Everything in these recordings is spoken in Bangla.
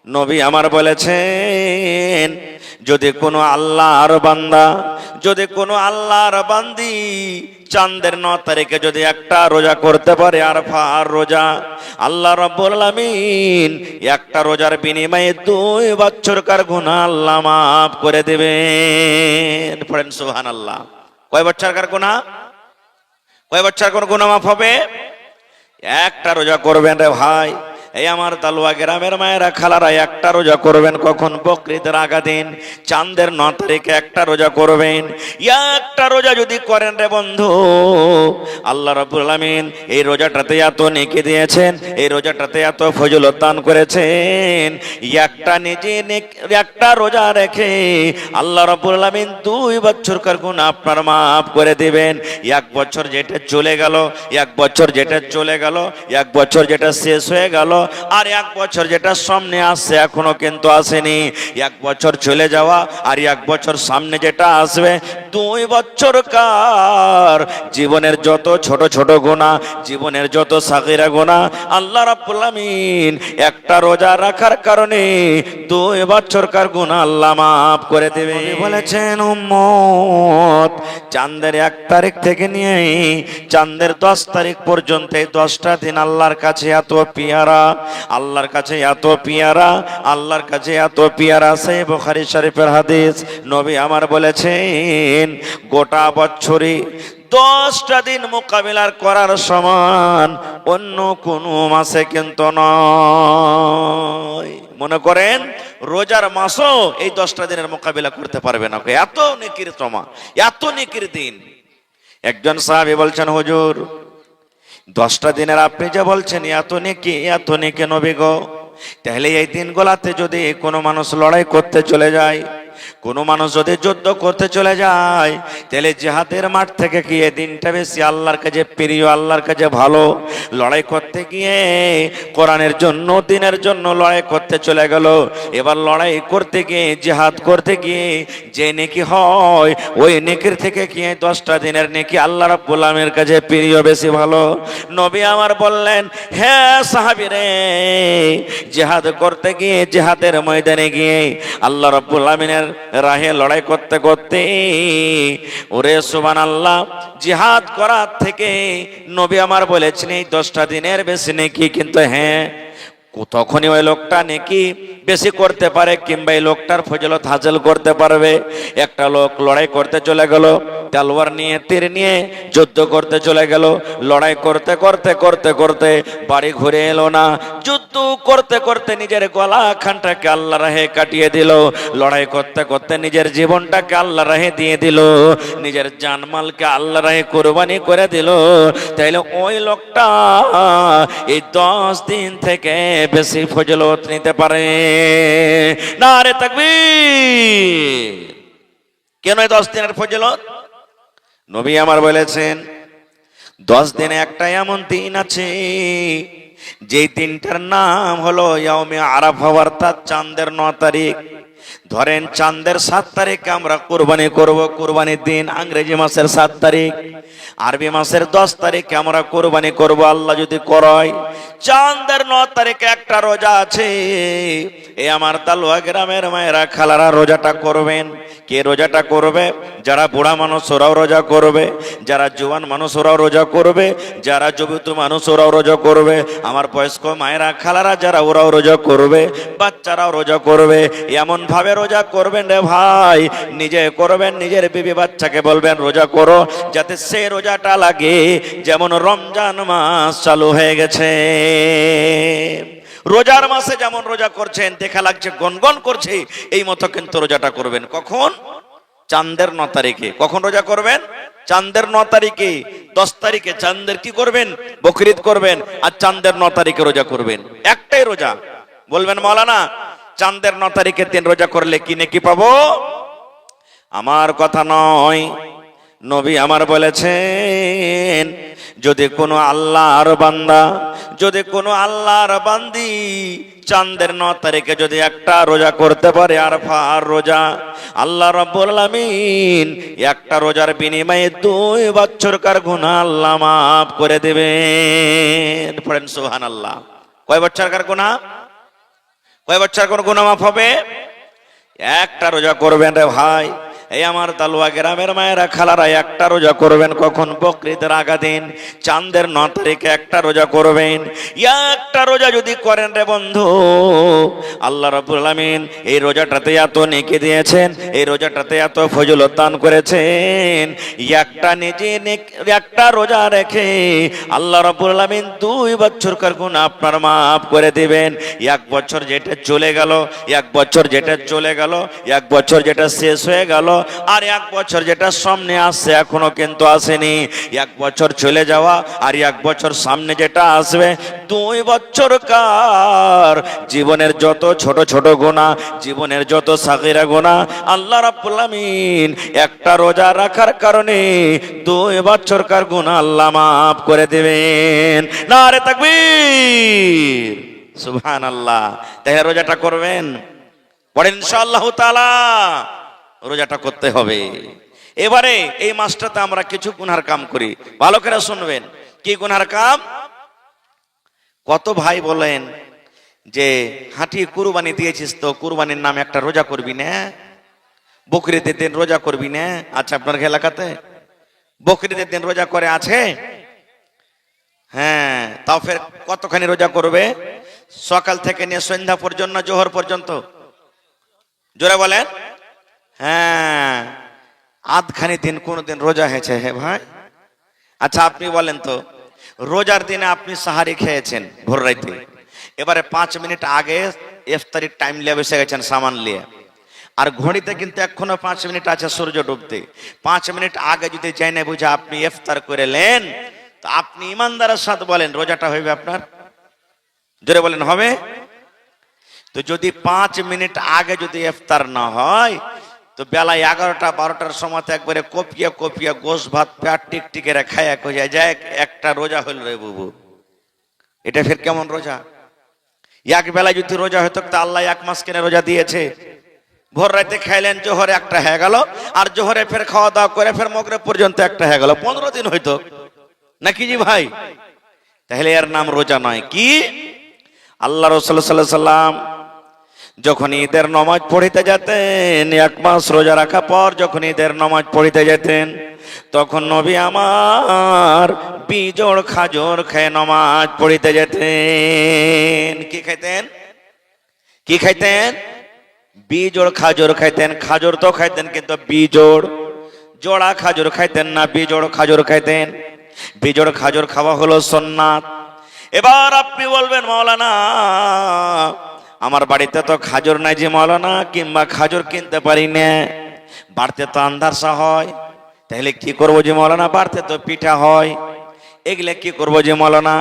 নবী আমার বলেছেন, যদি কোনো আল্লাহর বান্দা, যদি কোনো আল্লাহর বান্দি চাঁদের 9 তারিখে যদি একটা রোজা করতে পারে, আরফার রোজা, আল্লাহ রাব্বুল আলামিন একটা রোজার বিনিময়ে 2 বছরকার গুনাহ আল্লাহ মাফ করে দেবেন। পড়েন সুবহানাল্লাহ। কয় বছরকার গুনাহ? কয় বছরকার গুনাহ মাফ হবে? একটা রোজা করবেন রে ভাই। এই আমার তালুয়া গ্রামের মায়েরা খালারা একটা রোজা করবেন কখন? বকরিদের আগা দিন চাঁদের 9 তারিখে একটা রোজা করবেন। একটা রোজা যদি করেন রে বন্ধু, আল্লাহ রাব্বুল আলামিন এই রোজাটাতে এত নেকি দিয়েছেন, এই রোজাটাতে এত ফজিলত দান করেছেন। একটা রোজা রেখে আল্লাহ রাব্বুল আলামিন 2 বছরকার গুনাহ আপনার মাফ করে দিবেন। এক বছর যেটা চলে গেল, এক বছর যেটা চলে গেল, এক বছর যেটা শেষ হয়ে গেল, আর এক বছর যেটা সামনে আসছে এখনো কিন্তু আসেনি। এক বছর চলে যাওয়া আর এক বছর সামনে যেটা আসবে, 2 বছরকার জীবনের যত ছোট ছোট গুনাহ, জীবনের যত সাগীরা গুনাহ, আল্লাহ রাব্বুল আলামিন একটা রোজা রাখার কারণে 2 বছরকার গুনাহ আল্লাহ মাফ করে দেবে। বলেছেন উম্মত, চাঁদের 1 তারিখ থেকে নিয়ে চাঁদের 10 তারিখ পর্যন্ত এই 10টা দিন আল্লাহর কাছে এত পিয়ারা, আল্লাহর কাছে এত পিয়ারা, আল্লাহর কাছে এত পিয়ারা। সেই বুখারী শরীফের হাদিস, নবী আমার বলেছেন, গোটা বছরে 10টা দিন মোকাবিলার করার সমান অন্য কোনো মাসে কিন্তু নয়। মনে করেন রোজার মাসও এই 10টা দিনের মোকাবিলা করতে পারবে না। এত নেকির জমা, এত নেকির দিন। একজন সাহাবী বলছেন, হুজুর 10টা দিনের আপনি যে বলছেন এত নেকি নবী গো, তাহলে এই দিনগুলাতে যদি কোনো মানুষ লড়াই করতে চলে যায়, কোনো মানুষ যদি যুদ্ধ করতে চলে যায়, তাহলে জিহাদের মাঠ থেকে কি এই দিনটা বেশি আল্লাহর কাছে প্রিয়, আল্লাহর কাছে ভালো? লড়াই করতে গিয়ে কোরআনের জন্য, দিনের জন্য লড়াই করতে চলে গেল, এবার লড়াই করতে গিয়ে, জিহাদ করতে গিয়ে যে নেকি হয়, ওই নেকির থেকে কি 10টা দিনের নেকি আল্লাহ রাব্বুল আলামিনের কাছে প্রিয়, বেশি ভালো? নবী আমার বললেন, হে সাহাবী রে, জিহাদ করতে গিয়ে, জিহাদের ময়দানে গিয়ে আল্লাহ রাব্বুল আলামিনের রাহে লড়াই করতে করতে, ওরে সুবহানাল্লাহ, জিহাদ করার থেকে নবী আমার বলেছেন এই 10টা দিনের বেশি নেকি। কিন্তু হ্যাঁ, তখনই ওই লোকটা নেকি বেশি করতে পারে, কিংবা এই লোকটার ফজিলত হাসিল করতে পারবে। একটা লোক লড়াই করতে চলে গেল, তলোয়ার নিয়ে, তীর নিয়ে যুদ্ধ করতে চলে গেল, লড়াই করতে করতে করতে করতে বাড়ি ঘুরে এলো না। যুদ্ধ করতে করতে নিজের গলা খানটাকে আল্লাহ রাহে কাটিয়ে দিল, লড়াই করতে করতে নিজের জীবনটাকে আল্লাহ রাহে দিয়ে দিল, নিজের জানমালকে আল্লাহ রাহে কোরবানি করে দিল। তাইলে ওই লোকটা এই 10 দিন থেকে বেশি ফজিলত নিতে পারে। নারে তাকবীর! কেন 10 দিনের ফজিলত? নবী আমার বলেছেন, 10 দিনে একটা এমন দিন আছে, যেই দিনটার নাম হলো ইয়াউমে আরাফা, অর্থাৎ চাঁদের 9 তারিখ। ধরেন চাঁদের 7 তারিখে আমরা কুরবানি করব, কুরবানির দিন ইংরেজি মাসের 7 তারিখ, আরবি মাসের 10 তারিখে আমরা কুরবানি করব, আল্লাহ যদি করায়। চাঁদের 9 তারিখে একটা রোজা আছে। এই আমার তালুয়া গ্রামের মায়েরা খালারা রোজাটা করবেন। কে রোজাটা করবে? যারা বুড়া মানুষ ওরাও রোজা করবে, যারা জওয়ান মানুষ ওরাও রোজা করবে, যারা যুবতী মানুষ ওরাও রোজা করবে, আমার বয়স্ক মায়েরা খালারা যারা, ওরাও রোজা করবে, বাচ্চারাও রোজা করবে। এমন ভাবে রোজা করবেন রে ভাই, নিজে করবেন, নিজের বিবি বাচ্চাকে বলবেন রোজা করো, যাতে সে রোজাটা লাগে যেমন রমজান মাস চালু হয়ে গেছে। রোজার মাসে যেমন রোজা করছেন, দেখা লাগছে গনগন করছে, এই মতো কিন্তু রোজাটা করবেন। কখন? চাঁদের 9 তারিখে। কখন রোজা করবেন? চাঁদের 9 তারিখে। 10 তারিখে চাঁদের কি করবেন? বকরিদ করবেন। আর চাঁদের 9 তারিখে রোজা করবেন। একটাই রোজা। বলবেন মাওলানা, চাঁদের 9 তারিখে 3 রোজা করলে কি নেকি পাবো? আমার কথা নয়, নবী আমার বলেছেন, যদি কোনো আল্লাহর বান্দা, যদি কোনো আল্লাহর বান্দি চাঁদের 9 তারিখে যদি একটা রোজা করতে পারে, আরফার রোজা, আল্লাহ রাব্বুল আলামিন একটা রোজার বিনিময়ে 2 বছরকার গুনাহ আল্লাহ মাফ করে দেবেন। পড়েন সুবহানাল্লাহ। কয় বছরকার গুনাহ? কয় বছর কোন গুনাহ মাফ হবে? একটা রোজা করবেন রে ভাই। এই আমার তালুয়া গ্রামের মায়েরা খালারা একটা রোজা করবেন। কখন? বকরিদের আগা দিন, চাঁদের 9 তারিখে একটা রোজা করবেন। একটা রোজা যদি করেন রে বন্ধু, আল্লাহ রাব্বুল আলামিন এই রোজাটাতে এত নেকি দিয়েছেন, এই রোজাটাতে এত ফজিলত দান করেছেন। একটা রোজা রেখে আল্লাহ রাব্বুল আলামিন 2 বছরকার গুনাহ আপনার মাফ করে দিবেন। 1 বছর যেটা চলে গেল, 1 বছর যেটা চলে গেল, 1 বছর যেটা শেষ হয়ে গেল, আর 1 বছর যেটা সামনে আসছে এখনো কিন্তু আসেনি। 1 বছর চলে যাওয়া আর 1 বছর সামনে যেটা আসবে, 2 বছরকার জীবনের যত ছোট ছোট গুনাহ, জীবনের যত সাগীরা গুনাহ, আল্লাহ রাব্বুল আলামিন একটা রোজা রাখার কারণে 2 বছরকার গুনাহ আল্লাহ মাফ করে দেবেন। নারে তাকবীর, সুবহানাল্লাহ। তাই রোজাটা করবেন, পরে ইনশাআল্লাহ তাআলা রোজাটা করতে হবে। এবারে এই মাসটাতে আমরা কিছু গুনার কাম করি, ভালো করে শুনবেন। কি গুনার কাম? কত ভাই বলেন যে হাঁটি কুরবানি দিয়েছিস তো কুরবানির নামে একটা রোজা করবি না, বকরিদের দিন রোজা করবি না? আচ্ছা, আপনার এলাকাতে বকরিদের দিন রোজা করে আছে? হ্যাঁ, তাও ফের কতখানি রোজা করবে? সকাল থেকে নিয়ে সন্ধ্যা পর্যন্ত, জোহর পর্যন্ত? জোরে বলেন। হ্যাঁ, আধখানি দিন কোনদিন রোজা হয়েছে? হে ভাই, আচ্ছা আপনি বলেন তো, রোজার দিনে আপনি সাহারি খেয়েছেন ভোর রাইতে, এবারে 5 মিনিট আগে ইফতারির টাইম নিয়ে বসে গেছেন সামান নিয়ে, আর ঘড়িতে কিন্তু এখনো 5 মিনিট আছে সূর্য ডুবতে। 5 মিনিট আগে যদি যাই না বুঝে আপনি ইফতার করেলেন, তো আপনি ইমানদারের সাথে বলেন রোজাটা হইবে আপনার? জোরে বলেন, হবে? তো যদি 5 মিনিট আগে যদি ইফতার না হয়, তো বেলা 11টা 12টার সময় একবারে কপিয়া কপিয়া গোশ ভাত পেট টিকটিকে খায়া কইয়া যায় একটা রোজা হইল রে বাবু। এটা ফের কেমন রোজা? এক বেলা যদি রোজা হতো তা আল্লাহ 1 মাস কেন রোজা দিয়েছে? ভোর রাতে খাইলেন, জোহরে একটা হয়ে গেল, আর জোহরে ফের খাওয়া দাওয়া করে ফের মাগরিব পর্যন্ত একটা হয়ে গেল, 15 দিন হইতো নাকি জি ভাই? তাহলে এর নাম রোজা নয়। কি? আল্লাহ রাসূল সাল্লাল্লাহু আলাইহি সাল্লাম যখন ঈদের নামাজ পড়িতে যেতেন, 1 মাস রোজা রাখা পর যখন ঈদের নামাজ পড়িতে যেতেন, তখন নবী আমার বিজোড় খাজর খেয়ে নামাজ পড়িতে যেতেন। কি খাইতেন? কি খাইতেন? বিজোড় খাজর খাইতেন। খাজর তো খাইতেন, কিন্তু বিজোড়, জোড়া খাজর খাইতেন না, বিজোড় খাজর খাইতেন। বিজোড় খাজর খাওয়া হলো সুন্নাত। এবার আপনি বলবেন, মাওলানা আমার বাড়িতে তো খাজর নাই যে মাওলানা, কিংবা খাজর কিনতে পারি না, বাড়িতে তো আন্দারসা হয়, তাহলে কি করবো যে মাওলানা? বাড়িতে তো পিঠা হয়, এগুলা কি করবো যে মাওলানা?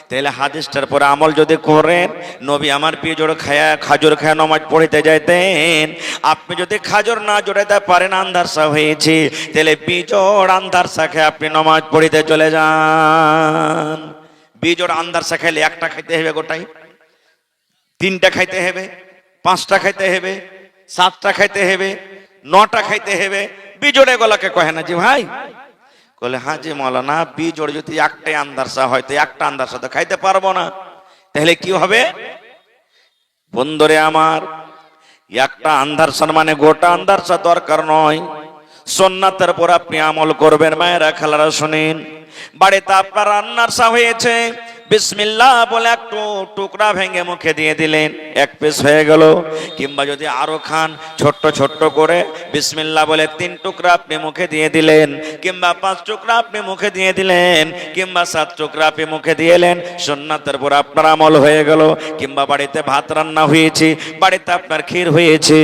তাহলে হাদিসটার পরে আমল যদি করেন, নবী আমার বিজোড় খায়া খাজর খায়া নামাজ পড়িতে যাইতেন। আপনি যদি খাজর না জোড়াইতে পারেন, আন্দারসা হয়েছে, তাহলে বিজোড় আন্দারসা খেয়ে আপনি নামাজ পড়িতে চলে যান। বিজোড় আন্দারসা খাইলে একটা খাইতে হবে গোটাই, 3টা খাইতে হবে, 5টা খাইতে হবে, 7টা খাইতে হবে, 9টা খাইতে হবে। বিজোড়ে গলাকে কহে না জি ভাই? বলে হ্যাঁ জি মাওলানা, বিজোড় যদি একটাই আন্দারসা হয়, তো একটা আন্দারসা তো খাইতে পারবো না। তাহলে কি হবে? বন্ধুরে আমার, একটা আন্দারসা মানে গোটা আন্দারসা দরকার নয়, সুন্নাতের পর আপনি আমল করবেন। মায়েরা খালারা শুনেন, বাড়িতে আপনার আন্দারসা হয়েছে, বিসমিল্লাহ বলে একটু টুকরা ভেঙে মুখে দিয়ে দিলেন, 1 পিস হয়ে গেল। কিংবা যদি আরো খান, ছোট্ট ছোট্ট করে বিসমিল্লাহ বলে 3 টুকরা আপনি মুখে দিয়ে দিলেন, কিংবা 5 টুকরা আপনি মুখে দিয়ে দিলেন, কিংবা 7 টুকরা আপনি মুখে দিয়ে এলেন, সুন্নাতের পর আপনার আমল হয়ে গেল। কিংবা বাড়িতে ভাত রান্না হয়েছে, বাড়িতে আপনার ক্ষীর হয়েছে,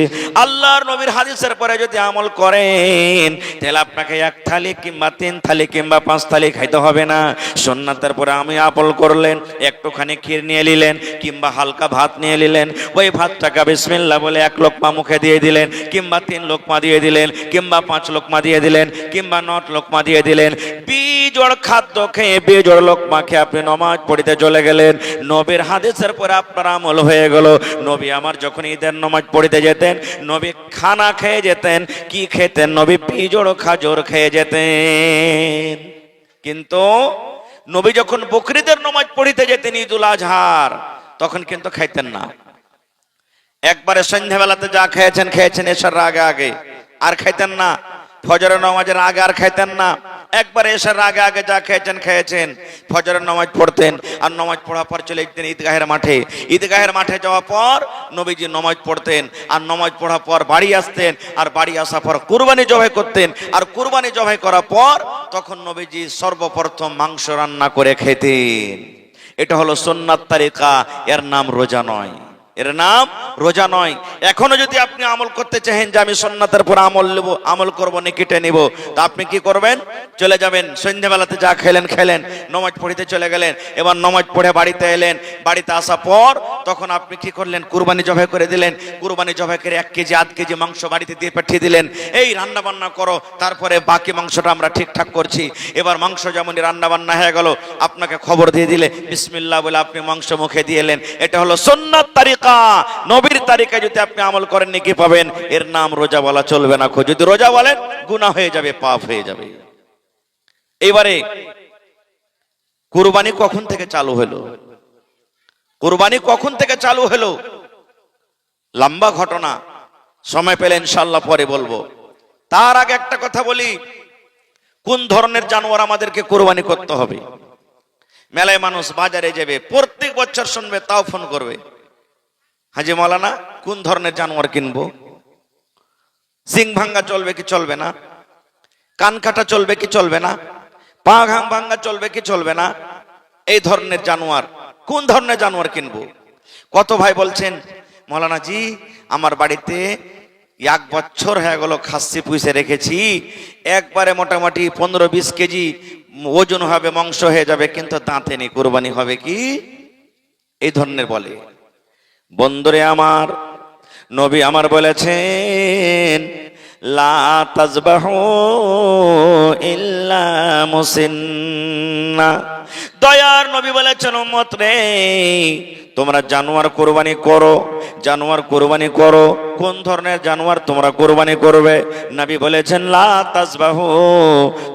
আল্লাহর নবীর হাদিসের পরে যদি আমল করেন, তাহলে আপনাকে 1 থালি কিংবা 3 থালি কিংবা 5 থালি খাইতে হবে না। সুন্নাতের পরে আমি আমল করলেন, একটুখানি ক্ষীর নিয়ে নিলেন, কিংবা হালকা ভাত নিয়ে নিলেন, ওই ভাতটাকে বিসমিল্লাহ বলে 1 লোকমা মুখে দিয়ে দিলেন, কিংবা 3 লোকমা দিয়ে দিলেন, কিংবা 5 লোকমা দিয়ে দিলেন, কিংবা 9 লোকমা দিয়ে দিলেন। বিজোড় খাদ্য খেয়ে, বিজোড় লোকমা খেয়ে আপনি নামাজ পড়িতে চলে গেলেন। নবীর হাদিসের পরে আপনার আমল হয়ে গেল। নবী আমার যখন ঈদের নামাজ পড়িতে যেতেন, নবী খানা খেয়ে যেতেন। কি খেতেন? নবী বিজোড় খাজর খেয়ে যেতেন। কিন্তু নবী যখন বকরিদের নামাজ পড়িতে যেতেন ঈদুল আজহার, তখন কিন্তু খাইতেন না। একবারে সন্ধ্যাবেলাতে যা খেয়েছেন খেয়েছেন, এশার আগে আগে আর খাইতেন না, ফজরের নামাজের আগে আর খাইতেন না, একবার এশার আগে আগে যা খেয়েছেন খেয়েছেন। ফজরের নামাজ পড়তেন, আর নামাজ পড়ার পর চলে যেতেন ঈদগাহের মাঠে। ঈদগাহের মাঠে যাওয়ার পর নবীজি নামাজ পড়তেন, আর নামাজ পড়ার পর বাড়ি আসতেন, আর বাড়ি আসার পর কুরবানি জবাই করতেন, আর কুরবানি জবাই করার পর তখন নবীজি সর্বপ্রথম মাংস রান্না করে খেতেন। এটা হলো সুন্নাত তারিকা, এর নাম রোজা নয়, এর নাম রোজা নয়। এখনো যদি আপনি আমল করতে চাহেন যে আমি সুন্নাতের পর আমল করব, নিকিটে নিব, তা আপনি কি করবেন? চলে যাবেন, সন্ধ্যাবেলাতে যা খেলেন খেলেন, নামাজ পড়িতে চলে গেলেন, এবার নামাজ পড়ে বাড়িতে এলেন, বাড়িতে আসার পর তখন আপনি কি করলেন? কুরবানি জবাই করে দিলেন। কুরবানি জবাই করে 1 কেজি 1/2 কেজি মাংস বাড়িতে দিয়ে পাঠিয়ে দিলেন, এই রান্না বান্না করো, তারপরে বাকি মাংসটা আমরা ঠিকঠাক করছি। এবার মাংস যেমনই রান্না বান্না হয়ে গেল, আপনাকে খবর দিয়ে দিলে, বিসমিল্লাহ বলে আপনি মাংস মুখে দিয়ে এলেন। এটা হলো সুন্নাত তারিকা, নবীর তারিকা। যদি আপনি আমল করেন কি পাবেন? এর নাম রোজা বলা চলবে না। যদি রোজা বলেন গুনাহ হয়ে যাবে, পাপ হয়ে যাবে। এবারে কুরবানি কখন থেকে চালু হলো? কুরবানি কখন থেকে চালু হলো? লম্বা ঘটনা, সময় পেলে ইনশাআল্লাহ পরে বলবো। তার আগে একটা কথা বলি, কোন ধরনের জানোয়ার আমাদেরকে কুরবানি করতে হবে? মেলায় মানুষ বাজারে যাবে, প্রত্যেক বছর শুনবে, তাও ফোন করবে, হাজি মাওলানা কোন ধরনের জানোয়ার কিনবো? সিং ভাঙ্গা চলবে কি চলবে না? কান কাটা চলবে কি চলবে না? পা ঘাম ভাঙ্গা চলবে কি চলবে না? এই ধরনের জানোয়ার, কোন ধরনের জানোয়ার কিনবো? কত ভাই বলছেন, মাওলানা জি আমার বাড়িতে 1 বছর হয়ে গেল খাসি পুষে রেখেছি, একবারে মোটামুটি 15-20 কেজি ওজন হবে, মাংস হয়ে যাবে, কিন্তু দাঁতে নেই, কুরবানি হবে কি? এই ধরনের বলে। বন্ধুরে আমার, নবী আমার বলেছেন, লা তাজবাহু ইল্লা মুসিন্না। দয়ার নবী বলেছেন, উম্মত রে তোমরা জানোয়ার কুরবানি করো, জানোয়ার কুরবানি করো। কোন ধরনের জানোয়ার তোমরা কুরবানি করবে? নবী বলেছেন, লা তাজবাহু,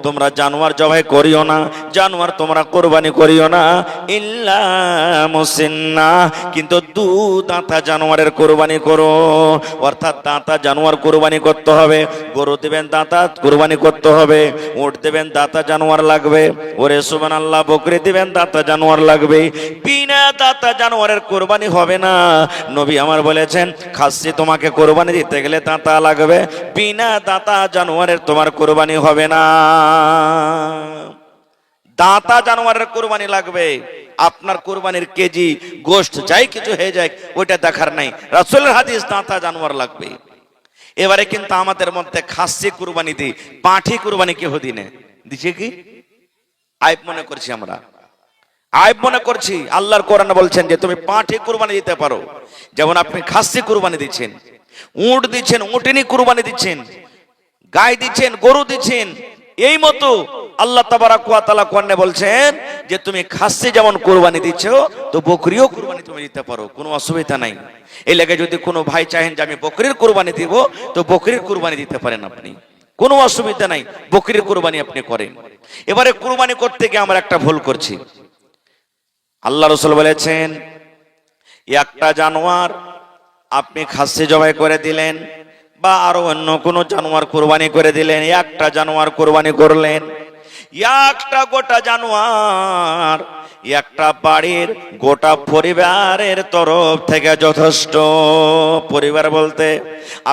তোমরা জানোয়ার জবাই করিও না, জানোয়ার তোমরা কুরবানি করিও না, ইল্লা মুসিন্না, কিন্তু দু দাঁতা জানোয়ারের কুরবানি করো। অর্থাৎ দাঁতা জানোয়ার কুরবানি করতে হবে। গরু দিবেন দাঁতা কুরবানি করতে হবে, উট দিবেন দাঁতা জানোয়ার লাগবে, ওরে সুবহানাল্লাহ, বকরি দিবেন দাঁতা জানোয়ার লাগবে। বিনা দাঁতা জানোয়ারের কুরবানি হবে না। নবী আমার বলেছেন, খাসি তোমাকে কুরবানি দিতে গেলে দাঁতা লাগবে, বিনা দাঁতা জানোয়ারের তোমার কুরবানি হবে না। দাঁতা জানোয়ারের কুরবানি লাগবে। আপনার কুরবানির কেজি গোশত যাই কিছু হয়ে যায় ওইটা দেখার নাই, রাসূলের হাদিস দাঁতা জানোয়ার লাগবে। এবারে কিন্তু আমাদের মধ্যে খাসি কুরবানি দিই, পাঁঠি কুরবানি কেউ দিনে দিছে কি? আইব মনে করছি আমরা, আইব মনে করছি। আল্লাহর কোরআন বলছেন যে তুমি পাঁঠি কুরবানি দিতে পারো, যেমন আপনি খাসি কুরবানি দিচ্ছেন, উট দিচ্ছেন, উটনি কুরবানি দিচ্ছেন, গাই দিচ্ছেন, গরু দিচ্ছেন। এই মতো আল্লাহ তাবারাক ওয়া তাআলা কোরআনে বলছেন যে তুমি খাসি যেমন কুরবানি দিচ্ছ, তো বকরিও কুরবানি তুমি দিতে পারো, কোনো অসুবিধা নাই। এই লাগে যদি কোনো ভাই চাহেন যে আমি বকরির কুরবানি দিব, তো বকরির কুরবানি দিতে পারেন আপনি, কোনো অসুবিধা নাই, বকরির কুরবানি আপনি করেন। এবারে কুরবানি করতে গিয়ে আমরা একটা ভুল করছি। আল্লাহ রাসূল বলেছেন, একটা জানোয়ার আপনি খাসি জবাই করে দিলেন, বা আরো অন্য কোনো জানোয়ার কুরবানি করে দিলেন, একটা জানোয়ার কুরবানি করলেন, একটা গোটা জানোয়ার একটা বাড়ির গোটা পরিবারের তরফ থেকে যথেষ্ট। পরিবার বলতে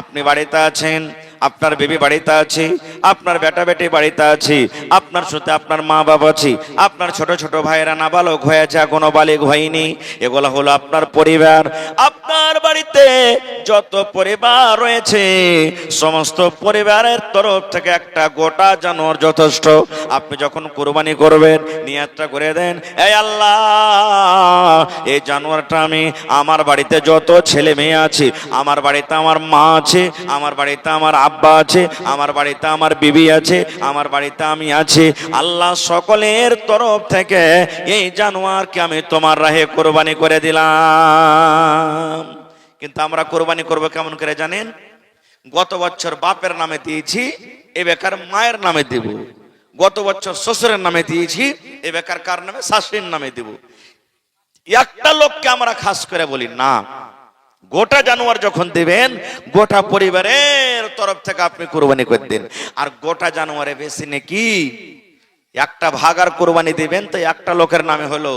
আপনি বাড়িতে আছেন, আপনার বেবি বাড়িতে আছে, আপনার বেটা বেটি বাড়িতে আছে, আপনার সাথে আপনার মা বাবা আছে, আপনার ছোট ছোট ভাইরা নাবালক হয়েছে, এখনো বালিগ হয়নি, এগুলো হলো আপনার পরিবার। আপনার বাড়িতে যত পরিবার রয়েছে সমস্ত পরিবারের তরফ থেকে একটা গোটা জানোয়ার যথেষ্ট। আপনি যখন কুরবানি করবেন নিয়াতটা করে দেন, এই আল্লাহ এই জানোয়ারটা আমি আমার বাড়িতে যত ছেলে মেয়ে আছে, আমার বাড়িতে আমার মা আছে, আমার বাড়িতে আমার আব্বা আছে, আমার বাড়িতে আমার বিবি আছে, আমার বাড়িতে আমি আছি, আল্লাহ সকলের তরফ থেকে এই জানোয়ারকে আমি তোমার রাহে কুরবানি করে দিলাম। কিন্তু আমরা কুরবানি করবো কেমন করে জানেন? গত বছর বাপের নামে দিয়েছি, এ বেকার মায়ের নামে দেব। গত বছর শ্বশুরের নামে দিয়েছি, এ বেকার কার নামে? শাশুড়ির নামে দেব। একটা লোককে আমরা খাস করে বলি না, গোটা জানোয়ার যখন দিবেন, গোটা পরিবারের তরফ থেকে আপনি কুরবানি করে দিন। আর গোটা জানোয়ারে বেশি নাকি একটা ভাগ আর কুরবানি দিবেন তো একটা লোকের নামে হলো,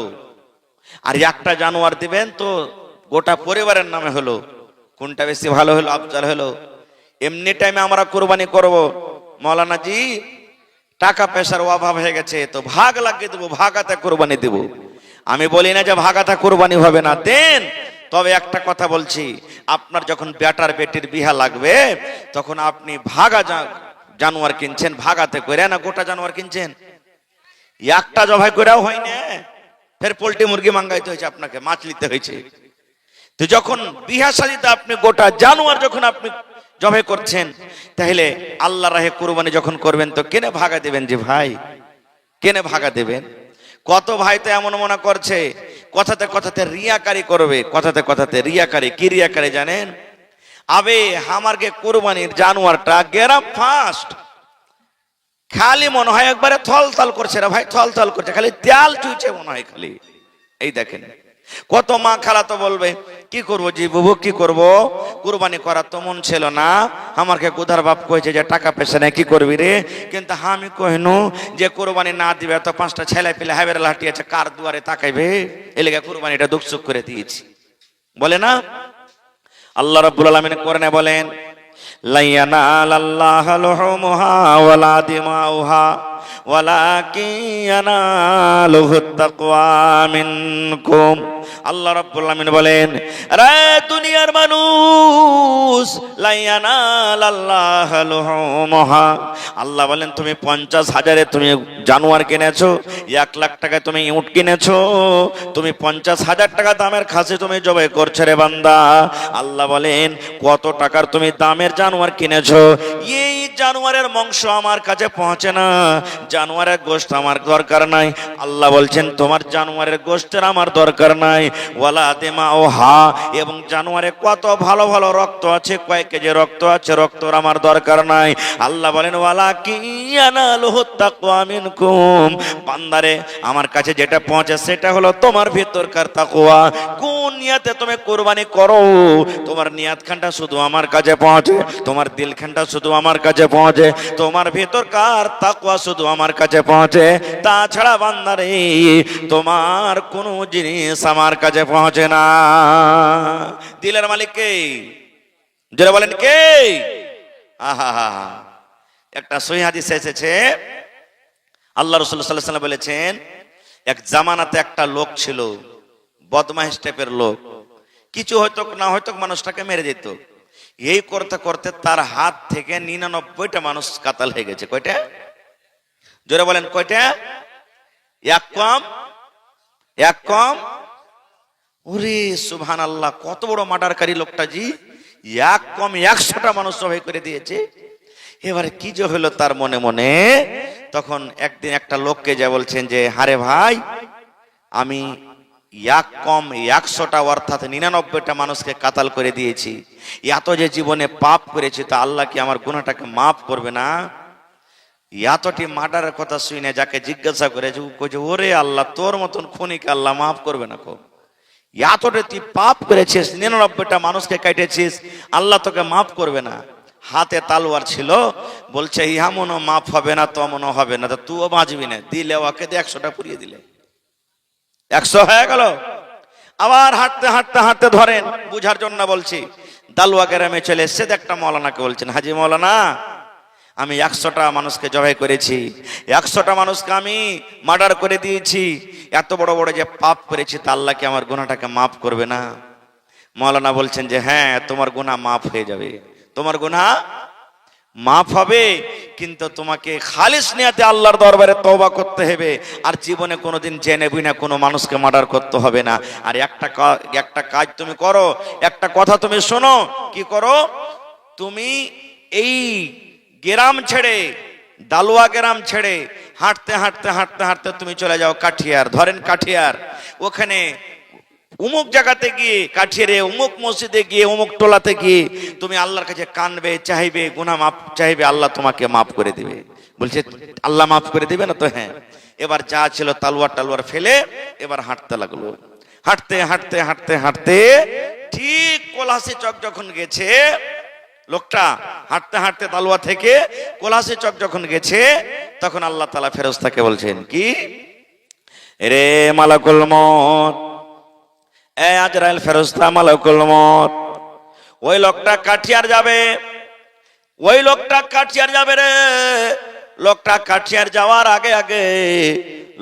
আর একটা জানোয়ার দিবেন তো গোটা পরিবারের নামে হলো। কোনটা বেশি ভালো হলো, আফজাল হলো? এমনি টাইমে আমরা কুরবানি করব, মৌলানা জি টাকা পয়সার অভাব হয়ে গেছে তো ভাগ লাগিয়ে দেবো, ভাগাতে কুরবানি দেব। আমি বলি না যে ভাগাতে কুরবানি হবে না, দেন। তবে একটা কথা বলছি, আপনার যখন বেটার বেটির বিহা লাগবে তখন আপনি ভাগা জানোয়ার কিনছেন, ভাগাতে করে না গোটা জানোয়ার কিনছেন। একটা জবাই করেও হয় না, ফের পোল্ট্রি মুরগি মাঙ্গাইতে হয়েছে, আপনাকে মাছ নিতে হয়েছে। তো যখন বিহা শাদীতে আপনি গোটা জানোয়ার যখন আপনি জবাই করছেন, তাহলে আল্লাহ রাহে কুরবানি যখন করবেন তো কেনে ভাগা দেবেন? যে ভাই কেনে ভাগা দেবেন? কত ভাই তো এমন মনে করছে কথাতে কথাতে রিয়াকারি করবে, কথাতে কথাতে রিয়াকারি। কি রিয়াকারি জানেন? আবে আমারকে কুরবানির জানোয়ারটা গেরাম ফাস্ট, খালি মনে হয় একবারে থল থল করছে রে ভাই, থল থল করছে, খালি তেল চুইছে মনে হয় খালি। এই দেখেন কত মা খালা তো বলবে কি করবো জি বুবু, কি করব, কুরবানি করার তো মন ছিল না, আমাকে গুধার বাপ কইছে যে টাকা পয়সা নেই, কি করবি রে? কিন্তু আমি কইনু যে কুরবানি না দিবে তো পাঁচটা ছেলে পেলে হাবের লাঠি আছে, কার দুয়ারে তাকাইবে, এলাকা কুরবানিটা দুঃখসুখ করে দিয়েছি, বলে না? আল্লাহ রাব্বুল আলামিন কোরআনে বলেন, লাইয়ানালাল্লাহু লুহুমুহা ওয়ালা দিমাউহা ওয়ালাকিন ইয়ানালুহুত তাকওয়া মিনকুম। আল্লাহ রাব্বুল আলামিন বলেন, রে দুনিয়ার মানুষ, লাইয়ানালাল্লাহু লুহুমুহা, আল্লাহ বলেন তুমি 50,000-এ তুমি জানোয়ার কিনেছো, 1 লাখ টাকায় তুমি উট কিনেছো, তুমি 50,000 টাকা দামের খাসি তুমি জবাই করছো রে বান্দা। আল্লাহ বলেন কত টাকার তুমি দামের জানোয়ার কিনেছো, এই জানোয়ারের মাংস আমার কাছে পৌঁছে না, জানোয়ারের গোশত আমার দরকার নাই। আল্লাহ বলছেন তোমার জানোয়ারের গোশতের আমার দরকার নাই, ওয়ালা দিমাউহা, এবং জানোয়ারে কত ভালো ভালো রক্ত আছে, কয়েক কেজি রক্ত আছে, রক্তর আমার দরকার নাই। আল্লাহ বলেন ওয়ালাকিন ইয়ানালুহুত তাকওয়া মিনকুম, বান্দারে আমার কাছে যেটা পৌঁছে সেটা হলো তোমার ভিতরকার তাকওয়া। কোন নিয়তে তুমি কুরবানি করো, তোমার নিয়াতখানটা শুধু আমার কাছে পৌঁছে, তোমার দিলখানটা শুধু আমার কাছে পৌঁছে, তোমার ভিতরকার তাকওয়া শুধু আমার কাছে পৌঁছে, তাছাড়া বান্দারে তোমার কোনো জিনিস আমার কাছে পৌঁছে না। দিলের মালিক কে? যারা বলেন কে? আহা, একটা সহিহ হাদিসে এসেছে, আল্লাহ রাসূল সাল্লাল্লাহু আলাইহি ওয়াসাল্লাম বলেছেন, এক জামানাতে একটা লোক ছিল, বদমাইশ টাইপের লোক, কিছু হয়তো না হয়তো মানুষটাকে মেরে দিত। এই করতে করতে তার হাত থেকে 99টা মানুষ কাতাল হয়ে গেছে। কয়টা? জোরে বলেন কয়টা? এক কম, এক কম। ওরে সুবহানাল্লাহ, কত বড় মার্ডারকারী লোকটা জি, এক কম 100টা মানুষ জবাই করে দিয়েছে। এবারে কি যে হলো তার মনে মনে, তখন একদিন একটা লোককে যা বলছেন যে হারে ভাই, আমি এক কম 100টা অর্থাৎ 99টা মানুষকে কাতাল করে দিয়েছি, এত যে জীবনে পাপ করেছি, তা আল্লাহ কি আমার গুনাহটাকে মাফ করবে না? এতটি মার্ডারের কথা শুনে যাকে জিজ্ঞাসা করেছে, কইছে ওরে আল্লাহ, তোর মতন খুনিকে আল্লাহ মাফ করবে না? এতটা তুই পাপ করেছিস, 99টা মানুষকে কাটেছিস, আল্লাহ তোকে মাফ করবে না? হাতে তালোয়ার ছিল, বলছে ইহামনও মাফ হবে না, তমনও হবে না, তুইও বাঁচবি না। দিলে ওকে 100টা পুড়িয়ে দিলে, 100 হয়ে গেল। আবার হাঁটতে হাঁটতে হাঁটতে ধরেন, বুঝার জন্য বলছি, দালুয়া গ্রামে চলে এসছে, একটা মৌলানাকে বলছেন, হাজি মৌলানা, আমি 100টা মানুষকে জবাই করেছি, 100টা মানুষকে আমি মার্ডার করে দিয়েছি, এত বড় বড় যে পাপ করেছি, তা আল্লাহ কি আমার গুনাহটাকে মাফ করবে না? মৌলানা বলছেন যে হ্যাঁ, তোমার গুনাহ মাফ হয়ে যাবে, তোমার গুনাহ মাফ হবে, কিন্তু তোমাকে খালিস নিয়াতে আল্লাহর দরবারে তওবা করতে হবে, আর জীবনে কোনোদিন জেনে বুঝে কোনো মানুষকে মার্ডার করতে হবে না। আর একটা কাজ তুমি করো, একটা কথা তুমি শোনো, কি করো? তুমি এই গ্রাম ছেড়ে, দালুয়া গ্রাম ছেড়ে হাঁটতে হাঁটতে হাঁটতে হাঁটতে তুমি চলে যাও কাঠিয়ার। ধরেন কাঠিয়ার, ওখানে উমুক জায়গাতে গিয়ে, কাঠিয়ারে উমুক মসজিদে গিয়ে, উমুক টোলাতে গিয়ে তুমি আল্লাহর কাছে কানবে, চাইবে, গুনাহ মাফ চাইবে, আল্লাহ তোমাকে মাফ করে দিবে। বলছে আল্লাহ মাফ করে দিবে না? তো হ্যাঁ। এবার যা ছিল তালোয়ার টালোয়ার ফেলে এবার হাঁটতে লাগলো। হাঁটতে হাঁটতে হাঁটতে হাঁটতে ঠিক কোলাসি চক যখন গেছে, লোকটা হাঁটতে হাঁটতে তালুয়া থেকে কোলাসি চক যখন গেছে, তখন আল্লাহ তাআলা ফেরেশতাকে বলছেন কি, রে মালাকুল মউত, এ আজরাইল ফেরেশতা মালাকুল মউত, ওই লোকটা কাঠিয়ার যাবে, ওই লোকটা কাঠিয়ার যাবে রে। লোকটা কাঠিয়ার যাওয়ার আগে আগে,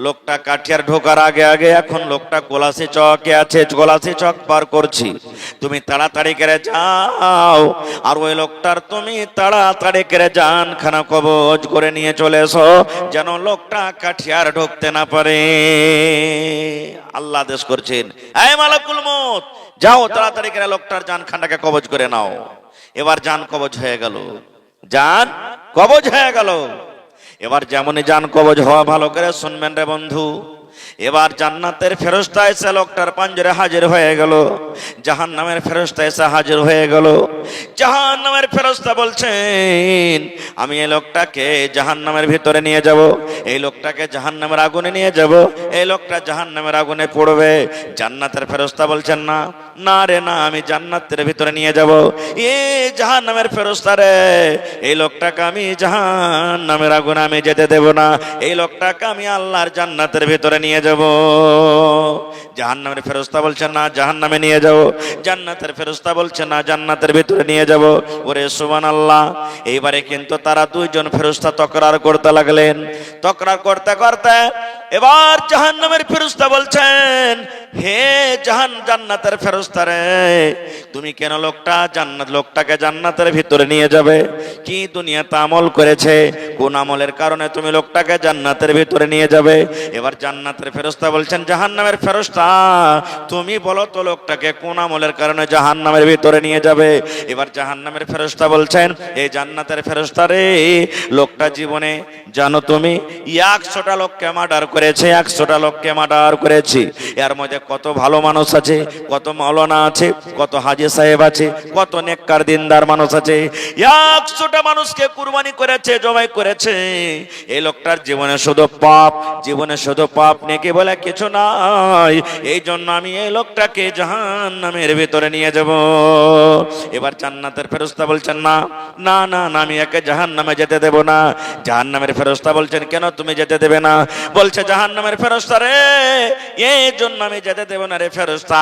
লোকটা কাঠিয়ার ঢোকার আগে আগে এখন লোকটা কোলাসি চকে আছে, কোলাসি চক পার করছি, তুমি তাড়াতাড়ি করে যাও আর ওই লোকটার তুমি তাড়াতাড়ি করে জানখানা কবজ করে নিয়ে চলে এসো, যেন লোকটা কাঠিয়ার ঢুকতে না পারে। আল্লাহ আদেশ করছেন, এই মালাকুল মউত, যাও তাড়াতাড়ি করে লোকটার জানখানাকে কবজ করে নাও। এবার জান কবজ হয়ে গেল, জান কবজ হয়ে গেল। এবার যেমনই জান কবজ হওয়া, ভালো করে শুনবেন রে বন্ধু, এবার জান্নাতের ফেরেশতা এসে লোকটার পাঞ্জরে হাজির হয়ে গেল, জাহান্নামের ফেরেশতা এসে হাজির হয়ে গেল। জাহান্নামের ফেরেশতা বলছেন, আমি এই লোকটাকে জাহান্নামের ভিতরে নিয়ে যাব, এই লোকটাকে জাহান্নামের আগুনে নিয়ে যাব, এই লোকটা জাহান্নামের আগুনে পড়বে। জান্নাতের ফেরেশতা বলছেন, না না রে না, আমি জান্নাতের ভিতরে নিয়ে যাব। এ জাহান্নামের ফেরেশতা রে, এই লোকটাকে আমি জাহান্নামের আগুনে আমি যেতে দেব না, এই লোকটাকে আমি আল্লাহর জান্নাতের ভিতরে নিয়ে যাব। জাহান্নামের ফেরেশতা বলছেন, না জাহান্নামে নিয়ে যাব। জান্নাতের ফেরেশতা বলছেন, না জান্নাতের ভিতরে নিয়ে যাব। ওরে সুবহানাল্লাহ। এইবারে কিন্তু তারা দুইজন ফেরেশতা তকরার করতে লাগলেন। তকরার করতে করতে এবার জাহান্নামের ফেরেশতা বলছেন, হে জান্নাতের ফেরেশতা রে, তুমি কেন লোকটাকে জান্নাতের ভিতরে নিয়ে যাবে? কি দুনিয়াতে আমল করেছে, কোন আমলের কারণে তুমি লোকটাকে জান্নাতের ভিতরে নিয়ে যাবে? এবার জান্নাতের ফেরেশতা বলছেন, জাহান্নামের ফেরেশতা, তুমি বলো তো লোকটাকে কোন আমলের কারণে জাহান্নামের ভিতরে নিয়ে যাবে? এবার জাহান্নামের ফেরেশতা বলছেন, এই জান্নাতের ফেরেশতা রে, লোকটা জীবনে জানো তুমি 100টা লোককে মার্ডার করেছে, 100টা লোককে মার্ডার করেছে। এর মধ্যে কত ভালো মানুষ আছে, কত মাওলানা আছে, কত হাজী সাহেব আছে, কত নেককার দিনদার মানুষ আছে। 100টা মানুষকে কুরবানি করেছে, জবাই করেছে। এই লোকটার জীবনে শুধু পাপ, জীবনে শুধু পাপ, নেকি বলে কিছু নাই। এই জন্য আমি এই লোকটাকে জাহান্নামের ভিতরে নিয়ে যাব। এবার জান্নাতের ফেরেশতা বলছেন, না না না না, আমি একে জাহান্নামে যেতে দেব না। জাহান্নামের ফেরেশতা বলছেন, কেন তুমি যেতে দেবে না? বলছে, জাহান্নামের ফেরেশতা রে, এই জন্য আমি যেতে দেব না রে ফেরেশতা,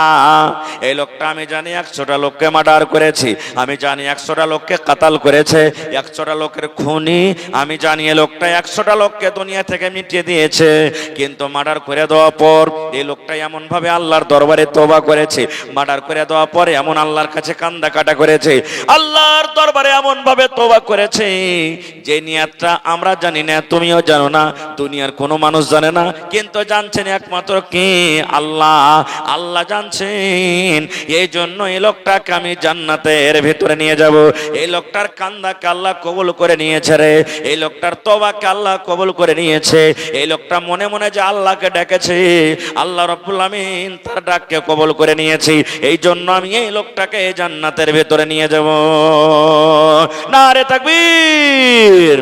এই লোকটা আমি জানি 100টা লোককে মার্ডার করেছি, আমি জানি 100টা লোককে কাতাল করেছে, 100টা লোকের খুনি, আমি জানি এই লোকটা 100টা লোককে দুনিয়া থেকে মিটিয়ে দিয়েছে। কিন্তু মার্ডার করে দেওয়ার পর এই লোকটা এমন ভাবে আল্লাহর দরবারে তওবা করেছে, মার্ডার করে দেওয়ার পরে এমন আল্লাহর কাছে কান্দা কাটা করেছে, আল্লাহর দরবারে এমন ভাবে তওবা করেছে যে নিয়াতটা আমরা জানি না, তুমিও জানো না, দুনিয়ার কোনো মানুষ জানে না, কিন্তু জানছেন একমাত্র কে? আল্লাহ। আল্লাহ জানছেন। এই জন্য এই লোকটাকে আমি জান্নাতের ভিতরে নিয়ে যাব। এই লোকটার কান্দাকে আল্লাহ কবুল করে নিয়েছে রে, এই লোকটার তওবাকে আল্লাহ কবুল করে নিয়েছে। এই লোকটা মনে মনে যে আল্লাহকে ডেকেছে, আল্লাহ রাব্বুল আমিন তার ডাককে কবুল করে নিয়েছে। এই জন্য আমি এই লোকটাকে জান্নাতের ভিতরে নিয়ে যাব। নারে তাকবীর।